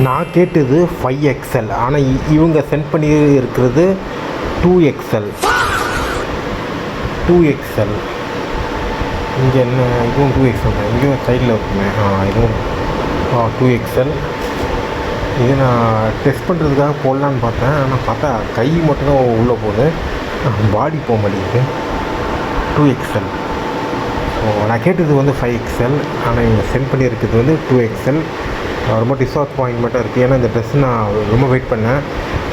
நான் கேட்டது 5XL, ஆனால் இவங்க சென்ட் பண்ணி இருக்கிறது 2XL. 2XL இங்கே என்ன, இதுவும் 2XL தான். இங்கேயும் சைடில் இருக்குமே, இதுவும் 2XL. இது நான் டெஸ்ட் பண்ணுறதுக்காக போடலான்னு பார்த்தேன், ஆனால் பார்த்தா கை மட்டும்தான் உள்ளே போகுது, பாடி போக மாட்டேங்குது. 2XL. ஸோ நான் கேட்டது வந்து 5XL, ஆனால் இவங்க சென்ட் பண்ணியிருக்கிறது வந்து 2XL. ரொம்ப டிஸப்பாயின்மெண்ட்டாக இருக்குது. ஏன்னா இந்த ட்ரெஸ்ஸு நான் ரொம்ப வெயிட் பண்ணேன்.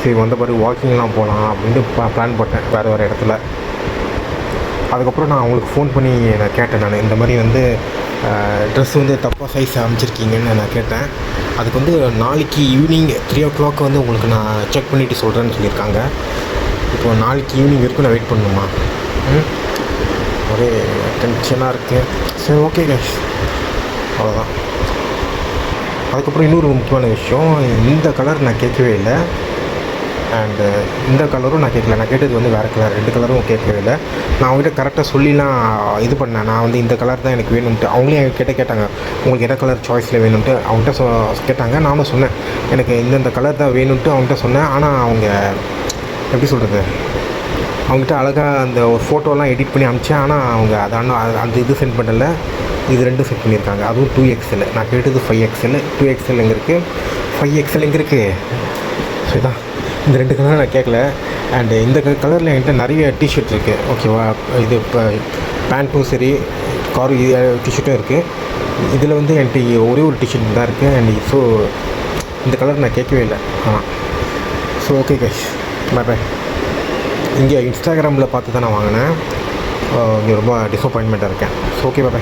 சரி வந்த பிறகு வாக்கிங்லாம் போகலாம் அப்படின்ட்டு பிளான் போட்டேன் வேறு இடத்துல. அதுக்கப்புறம் நான் அவங்களுக்கு ஃபோன் பண்ணி நான் கேட்டேன், நான் இந்த மாதிரி வந்து ட்ரெஸ் வந்து தப்பாக சைஸ் அமைச்சிருக்கீங்கன்னு நான் கேட்டேன். அதுக்கு வந்து நாளைக்கு ஈவினிங் 3 o'clock வந்து உங்களுக்கு நான் செக் பண்ணிவிட்டு சொல்கிறேன்னு சொல்லியிருக்காங்க. இப்போ நாளைக்கு ஈவினிங் வரைக்கும் நான் வெயிட் பண்ணணுமா? ஒரே டென்ஷனாக இருக்குது. சரி, ஓகே கைஸ், அவ்வளோதான். அதுக்கப்புறம் இன்னொரு முக்கியமான விஷயம், இந்த கலர் நான் கேட்கவே இல்லை, அண்டு இந்த கலரும் நான் கேட்கல. நான் கேட்டது வந்து வேறு கலர், 2 கலரும் கேட்கவே இல்லை. நான் அவங்ககிட்ட கரெக்டாக சொல்லிலாம் இது பண்ணேன், நான் வந்து இந்த கலர் தான் எனக்கு வேணும்ன்ட்டு. அவங்களே என்கிட்ட கேட்டாங்க, உங்களுக்கு என்ன கலர் சாய்ஸில் வேணும்ன்ட்டு அவங்ககிட்ட கேட்டாங்க. நானும் சொன்னேன் எனக்கு இந்தந்த கலர் தான் வேணும்ன்ட்டு அவங்ககிட்ட சொன்னேன். ஆனால் அவங்க எப்படி சொல்கிறது, அவங்ககிட்ட அழகாக அந்த ஒரு ஃபோட்டோலாம் எடிட் பண்ணி அனுப்பிச்சேன். ஆனால் அவங்க அந்த இது சென்ட் பண்ணலை, இது 2 சென்ட் பண்ணியிருக்காங்க. அதுவும் 2XL. நான் கேட்டது 5XL. 2XL எங்கே இருக்குது, 5XL எங்கே இருக்குது? ஸோ இதான், இந்த 2 கலர் நான் கேட்கல. அண்டு இந்த கலரில் என்கிட்ட நிறைய டிஷர்ட் இருக்குது, ஓகேவா. இது இப்போ பேண்ட்டும் சரி, டிஷர்ட்டும் இருக்குது. இதில் வந்து என்கிட்ட ஒரே ஒரு டிஷர்ட் தான் இருக்குது. அண்ட் ஸோ இந்த கலர் நான் கேட்கவே இல்லை. So okay guys, bye. இங்கே இன்ஸ்டாகிராமில் பார்த்து தான் நான் வாங்கினேன். இங்கே ரொம்ப டிஸப்பாயின்மெண்ட்டாக இருக்கேன். So okay, by.